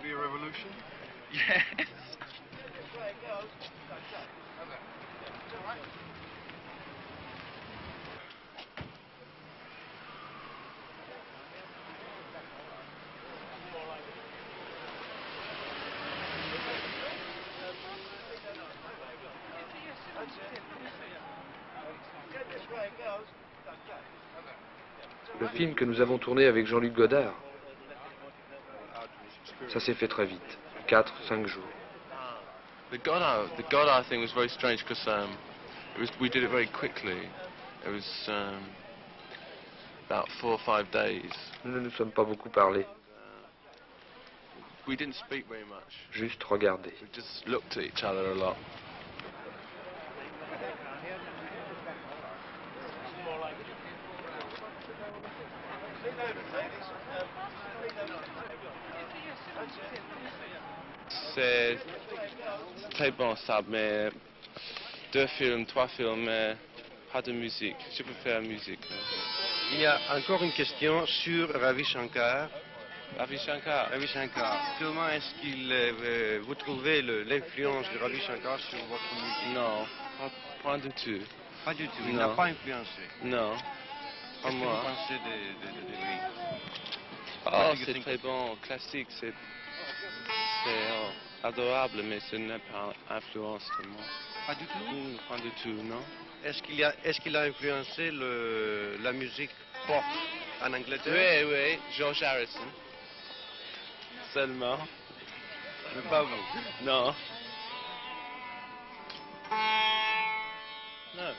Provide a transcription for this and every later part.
to be a revolution? Yes. Le film que nous avons tourné avec Jean-Luc Godard, ça s'est fait très vite, 4-5 jours. The Godard thing was very strange because we did it very quickly. It was about 4 or 5 days. Nous ne nous sommes pas beaucoup parlé, We didn't speak very much. juste regarder. We just looked at each other a lot. C'est très bon ça, mais 2 films, 3 films, mais pas de musique. Je préfère la musique. Il y a encore une question sur Ravi Shankar. Ravi Shankar. Ravi Shankar. Comment est-ce qu'il vous trouvez l'influence de Ravi Shankar sur votre musique? Non, pas du tout. Pas du tout. Il Non. n'a pas influencé. Non, pas Qu'est-ce que moi. vous pensez de lui? Oh, c'est très bon, classique, c'est adorable, mais ce n'est pas influence de moi. Pas du tout. Pas du tout, non. Est-ce qu'il a influencé la musique pop en Angleterre? Oui, oui, George Harrison. Seulement. Mais pas vous. Non. Non.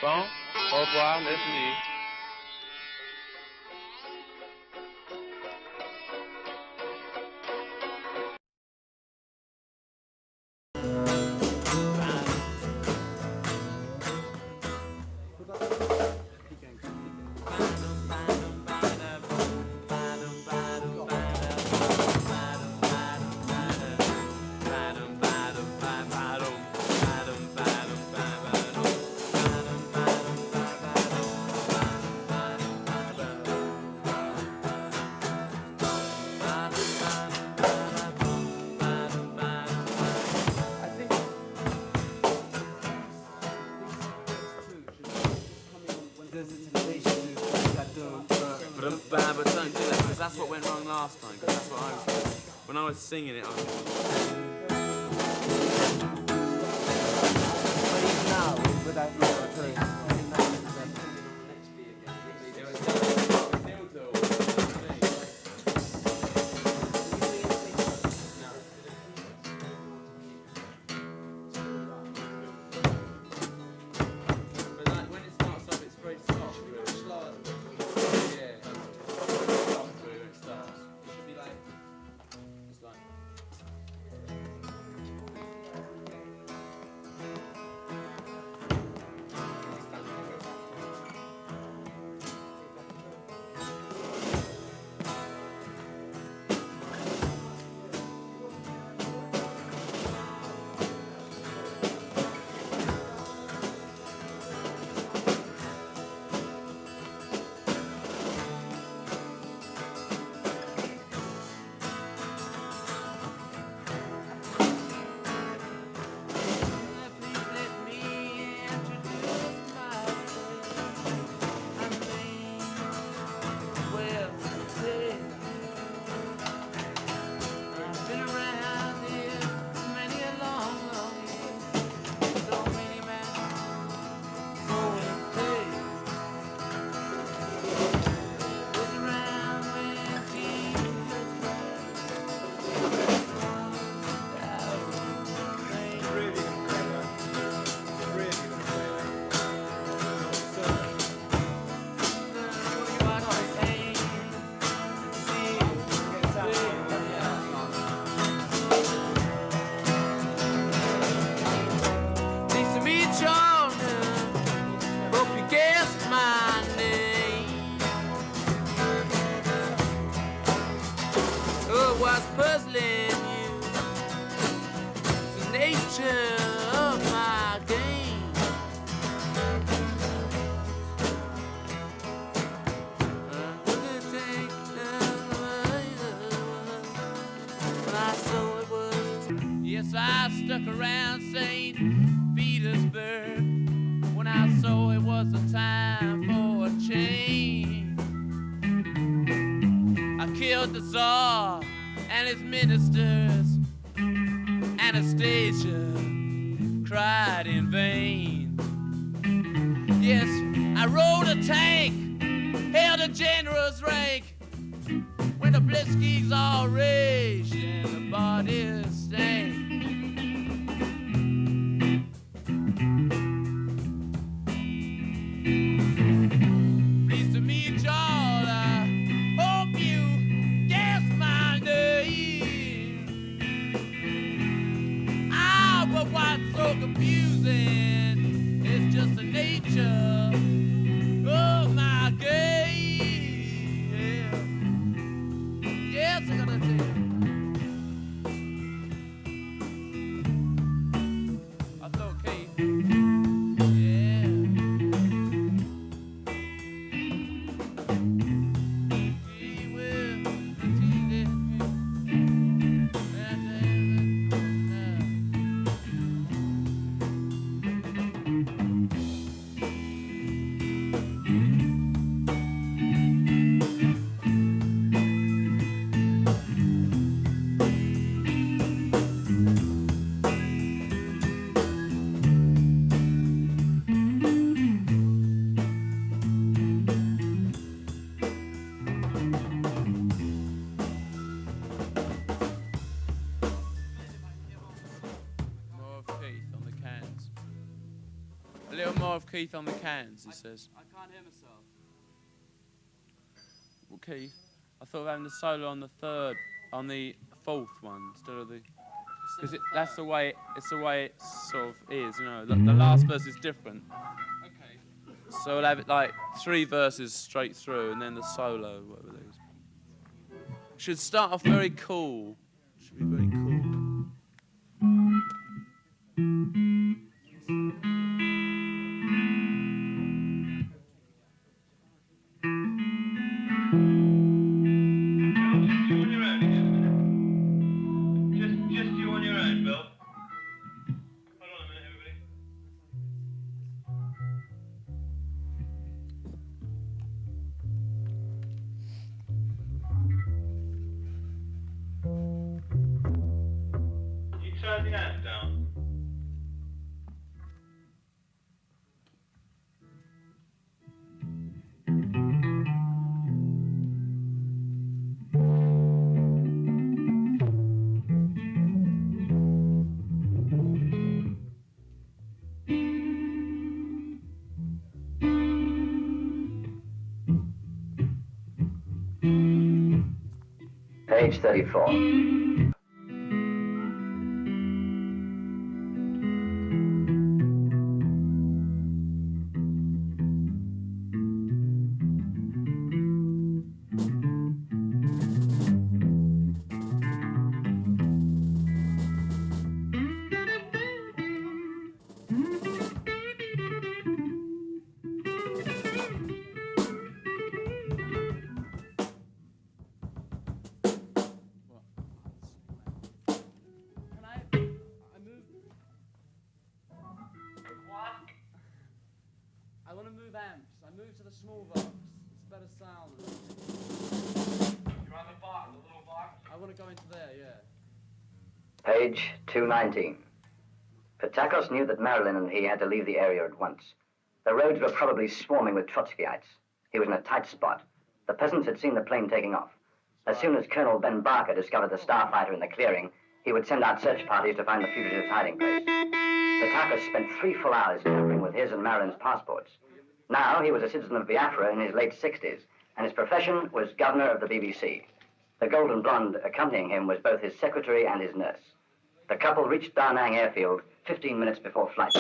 Bon, au revoir, merci. But don't do that because that's what went wrong last time. Because that's what I was doing. When I was singing it, I take stuck around St. Petersburg when I saw it was a time for a change. I killed the Tsar and his ministers. Anastasia cried in vain. Yes, I rode a tank, held a general's rank, when the blitzkrieg's all raged and the bodies stank. Pleased to meet y'all, I hope you guess my name. Ah, but what's so confusing is just the nature of my game. Yeah. Yes, I gotta tell you. I thought, Keith. Yeah. Gee whiz, gee whiz. More of Keith on the cans. A little more of Keith on the cans, he says. I can't hear myself. Well, Keith, I thought of having the solo on the fourth one instead of the, because that's the way it's the way it sort of is, you know. The last verse is different, Okay. so we'll have it like 3 verses straight through, and then the solo, whatever it is. Should start off very cool. Should be very cool. Just you on your own, Bill. Hold on a minute, everybody. You turn the amp down. Page 34. I want to move amps. I move to the small box. It's better sound. You're on the box, the little box. I want to go into there, yeah. Page 219. Patakos knew that Marilyn and he had to leave the area at once. The roads were probably swarming with Trotskyites. He was in a tight spot. The peasants had seen the plane taking off. As soon as Colonel Ben Barker discovered the starfighter in the clearing, he would send out search parties to find the fugitive's hiding place. Patakos spent 3 full hours tampering with his and Marilyn's passports. Now he was a citizen of Biafra in his late 60s, and his profession was governor of the BBC. The golden blonde accompanying him was both his secretary and his nurse. The couple reached Da Nang airfield 15 minutes before flight.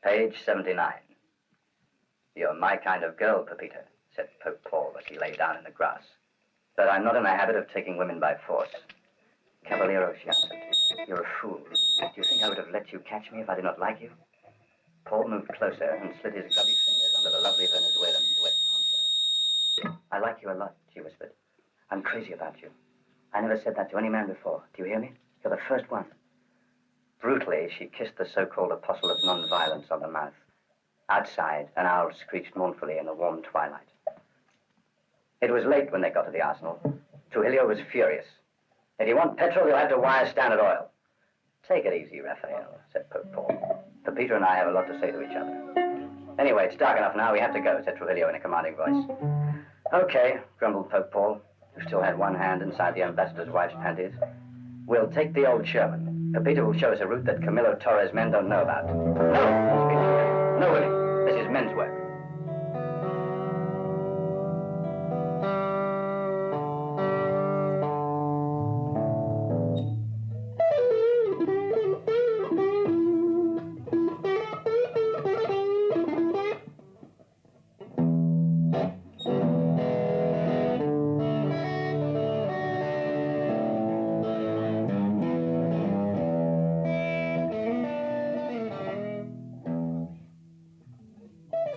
Page 79. You're my kind of girl, Pepita, said Pope Paul as he lay down in the grass. But I'm not in the habit of taking women by force. Caballero, she answered, you're a fool. Do you think I would have let you catch me if I did not like you? Paul moved closer and slid his grubby fingers under the lovely Venezuelan's wet poncho. I like you a lot, she whispered. I'm crazy about you. I never said that to any man before. Do you hear me? You're the first one. Brutally, she kissed the so-called apostle of non-violence on the mouth. Outside, an owl screeched mournfully in the warm twilight. It was late when they got to the arsenal. Trujillo was furious. If you want petrol, you'll have to wire Standard Oil. Take it easy, Raphael, said Pope Paul. Peter and I have a lot to say to each other. Anyway, it's dark enough now. We have to go, said Trujillo in a commanding voice. Okay, grumbled Pope Paul, who still had one hand inside the ambassador's wife's panties. We'll take the old Sherman. Peter will show us a route that Camilo Torres' men don't know about. No! No, Willie. This is men's work.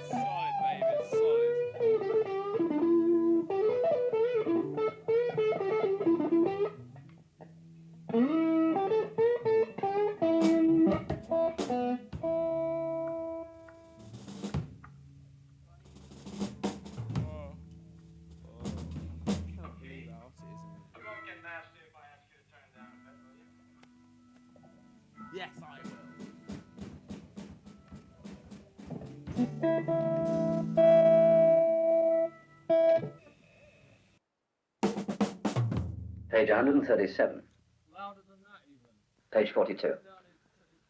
Solid, baby, solid. Can't believe how hot it is in here. You won't get nasty if I ask you to turn down a bit, will you? Yes, I will. Page 137. Louder than that, even. Page 42.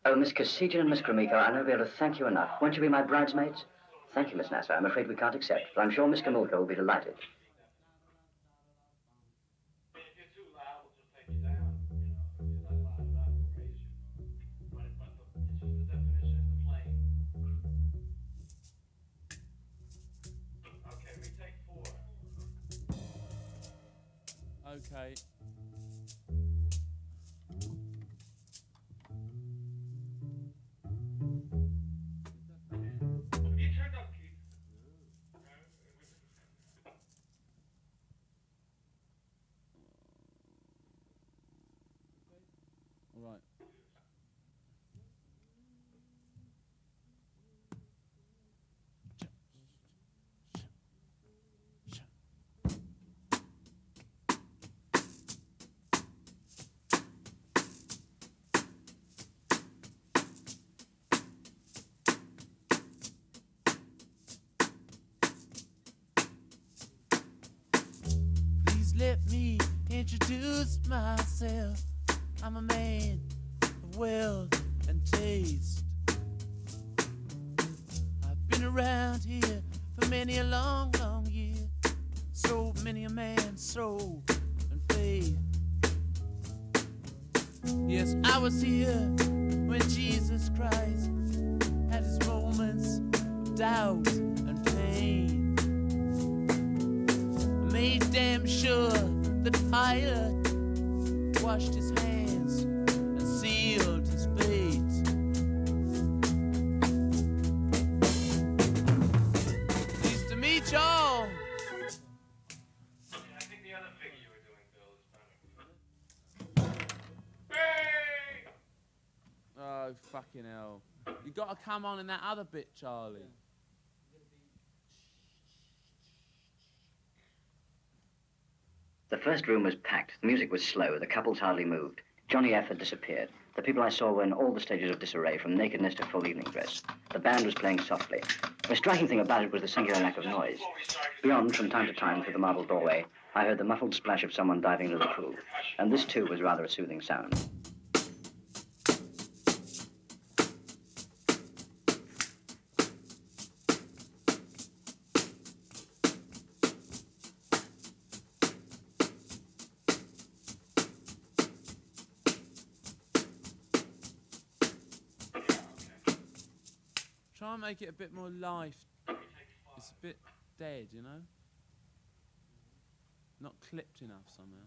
Oh, Miss Kosigian and Miss Gromiko, I'll never be able to thank you enough. Won't you be my bridesmaids? Thank you, Miss Nasser. I'm afraid we can't accept, but I'm sure Miss Gromiko will be delighted. If you're too loud, we'll just take you down. You know, if you're not loud enough, we'll raise you. It's just the definition of the plane. Okay, retake 4. Okay. You turned up, Keith. All right. Please let me introduce myself. I'm a man of wealth and taste. I've been around here for many a long, long year. So many a man's soul and faith. Yes, I was here when Jesus Christ had his moments of doubt and pain. I made damn sure that Pilate washed his hands and sealed his fate. Pleased to meet y'all. I think the other figure you were doing, Bill, is better. Hey! Oh, fucking hell. You gotta come on in that other bit, Charlie. The first room was packed. The music was slow. The couples hardly moved. Johnny F. had disappeared. The people I saw were in all the stages of disarray, from nakedness to full evening dress. The band was playing softly. The striking thing about it was the singular lack of noise. Beyond, from time to time, through the marble doorway, I heard the muffled splash of someone diving into the pool. And this, too, was rather a soothing sound. Try and make it a bit more life. It's a bit dead, you know? Not clipped enough somehow.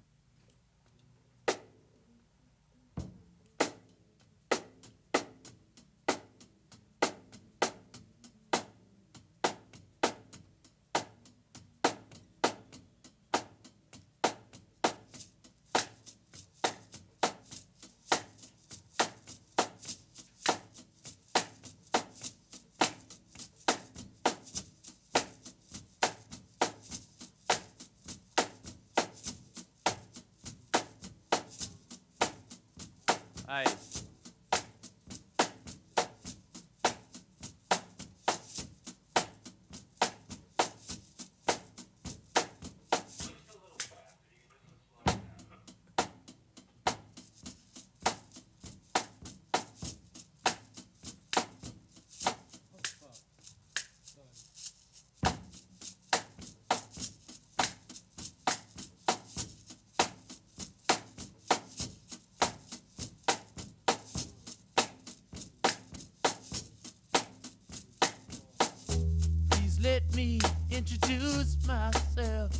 introduce myself.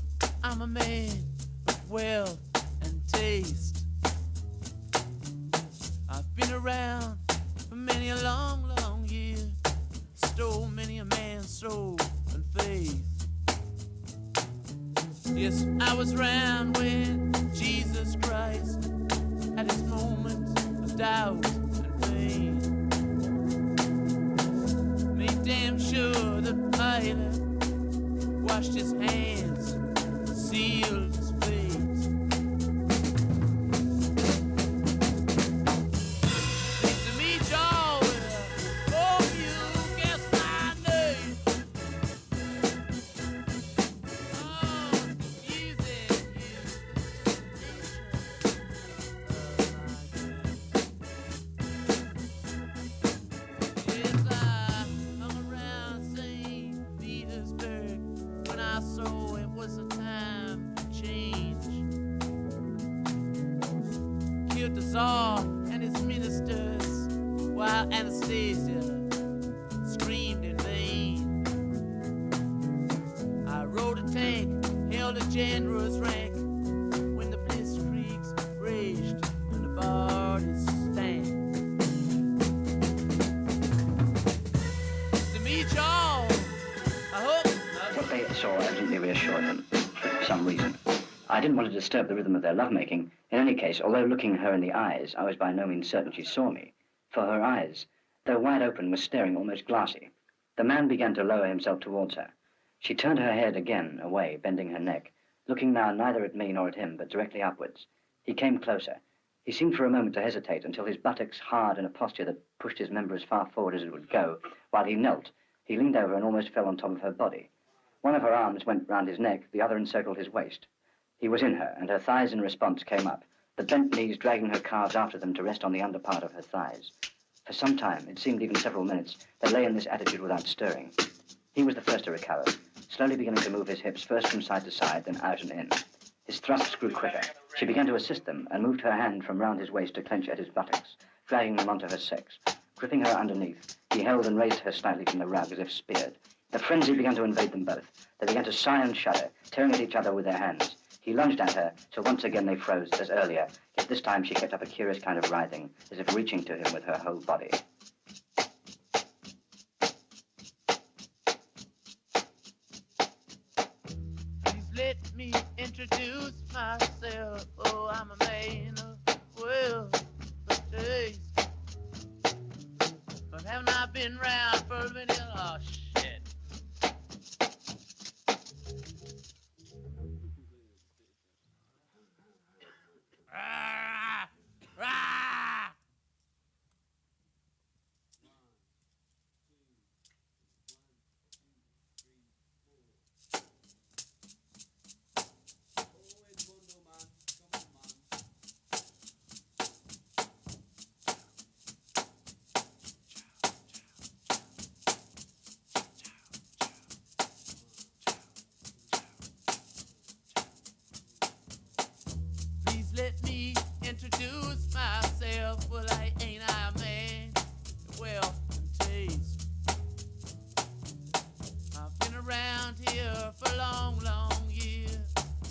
I'm a man of wealth and taste. I've been around for many a long, long year. Stole many a man's soul and faith. Yes, I was round when Jesus Christ had his moments of doubt and pain. Made damn sure that Pilate washed his hands, sealed his fate. Pleased to meet y'all. Hope you guess my name. Oh, music is the nature of my game. Yes, I hung around St. Petersburg when I saw it was a time to change. Killed the Tsar and his ministers while Anastasia screamed in vain. I rode a tank, held a general's rank when the blitzkriegs raged and the bodies stank. To meet y'all, I hope. What they saw evidently reassured him, for some reason. I didn't want to disturb the rhythm of their lovemaking. In any case, although looking her in the eyes, I was by no means certain she saw me, for her eyes, though wide open, were staring almost glassy. The man began to lower himself towards her. She turned her head again away, bending her neck, looking now neither at me nor at him, but directly upwards. He came closer. He seemed for a moment to hesitate until his buttocks hard in a posture that pushed his member as far forward as it would go. While he knelt, he leaned over and almost fell on top of her body. One of her arms went round his neck, the other encircled his waist. He was in her, and her thighs in response came up, the bent knees dragging her calves after them to rest on the under part of her thighs. For some time, it seemed even several minutes, they lay in this attitude without stirring. He was the first to recover, slowly beginning to move his hips first from side to side, then out and in. His thrusts grew quicker. She began to assist them and moved her hand from round his waist to clench at his buttocks, dragging them onto her sex. Gripping her underneath, he held and raised her slightly from the rug as if speared. The frenzy began to invade them both. They began to sigh and shudder, tearing at each other with their hands. He lunged at her, so once again they froze, as earlier, yet this time she kept up a curious kind of writhing, as if reaching to him with her whole body. Please let me introduce myself. Oh, I'm a man of wealth and taste. But haven't I been round for a minute? Oh, shit. Rah, rah. Please let me introduce myself. Well, ain't I a man of wealth and taste? I've been around here for long, long years.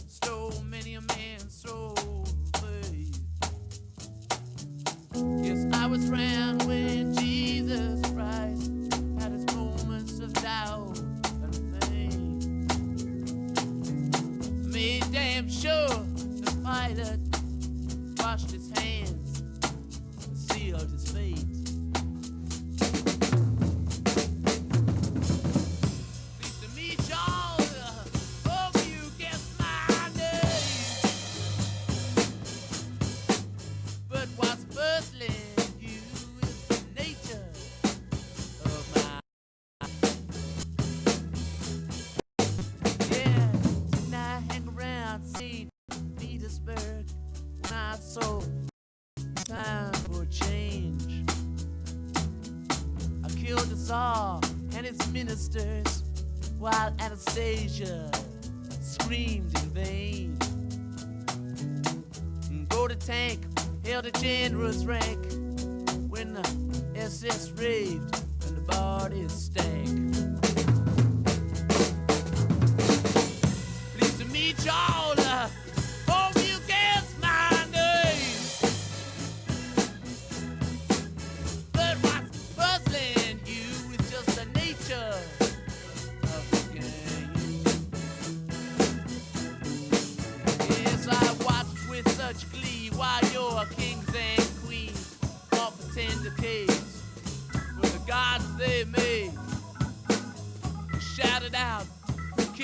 Stole many a man's soul and faith. Yes, I was round when Jesus Christ had his moments of doubt and pain. Made damn sure the Pilate washed his hands and sealed his fate. Pleased to meet y'all. Hope you guess my name. But what's puzzling you is the nature of my. Yeah, didn't I hang around St. Petersburg when I saw time for a change? I killed the Tsar and his ministers while Anastasia screamed in vain. Rode a tank, held a general's rank when the SS raved and the bodies stank.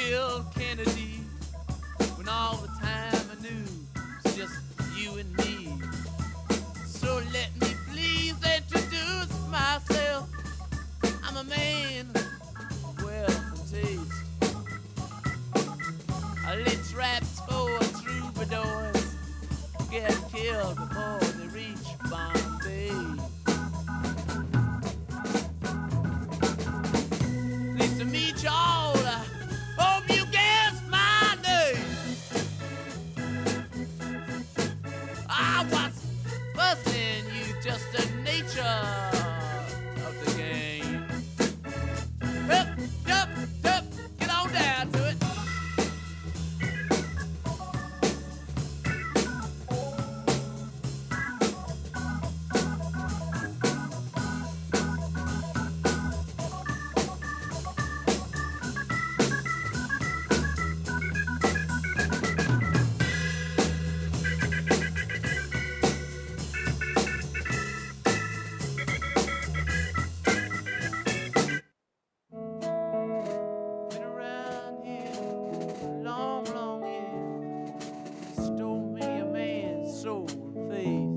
killed Kennedy when all the time I knew it's just you and me. So let me please introduce myself. I'm a man of wealth and taste. I lit traps for troubadours, get killed before they reach Bombay. Pleased to meet y'all. Hope you guess my name. I was busting you, just the nature of the game. Hup, hup, hup, get on down to it. Been around here a long, long year. Stole me a man's soul and faith.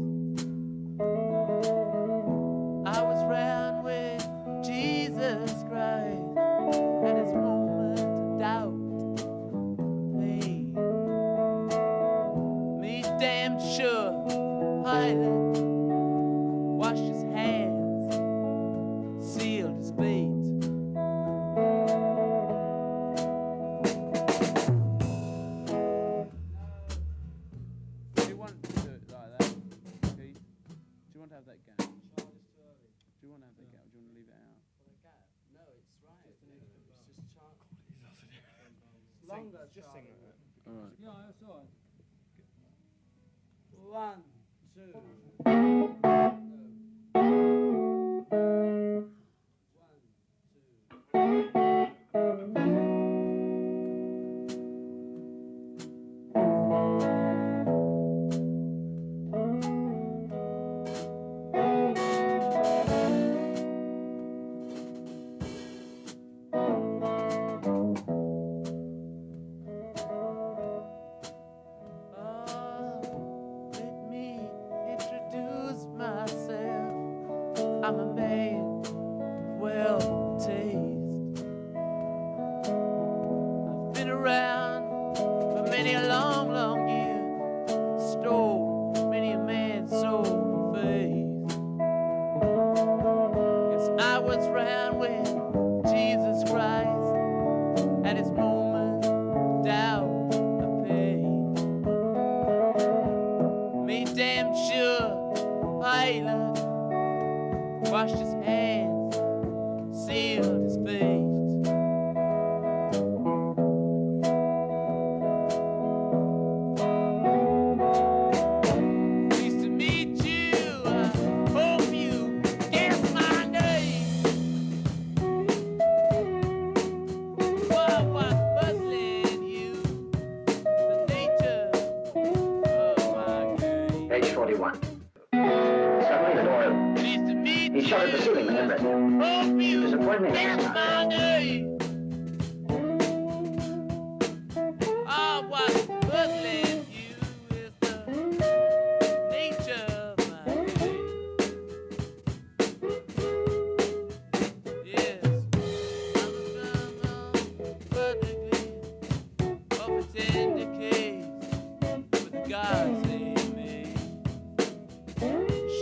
I was round with Jesus Christ at his moment of doubt and pain. Me damn sure Pilate washed his hands, sealed his fate. Do you want to do it like that, Keith? Do you want to have that gap? Do you want to have that gap? Do you want to leave it out? No, it's right. It's just chant. Longer, Just sing like that. Alright. Yeah, that's all right. 1, 2. Let me introduce myself. I'm a man of well taste. I've been around for many a long, long year. Stole many a man's soul and faith. Yes, I was round with Jesus Christ at his moment of doubt and pain. Me damn sure Pilate washed his hands, sealed his fate. Pleased to meet you. I hope you guess my name. What was puzzling you? The nature of my game. Page 41. Suddenly the door opened. Pleased to meet He shot at the ceiling and read. Hope you Disappointment. guess my name. I was puzzling you is the nature of my game. Yes, I was found perfectly up a tender case with the gods in me.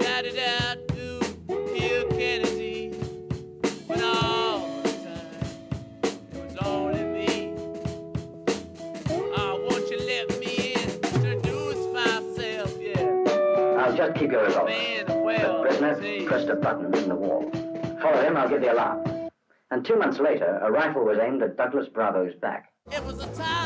Shouted out to kill Kennedy when all the time it was only me. Won't you let me introduce myself? Yeah, I'll just keep your revolver. man of The well prisoner taste. pressed a button in the wall. Follow him, I'll give the alarm. And 2 months later, a rifle was aimed at Douglas Bravo's back. It was a time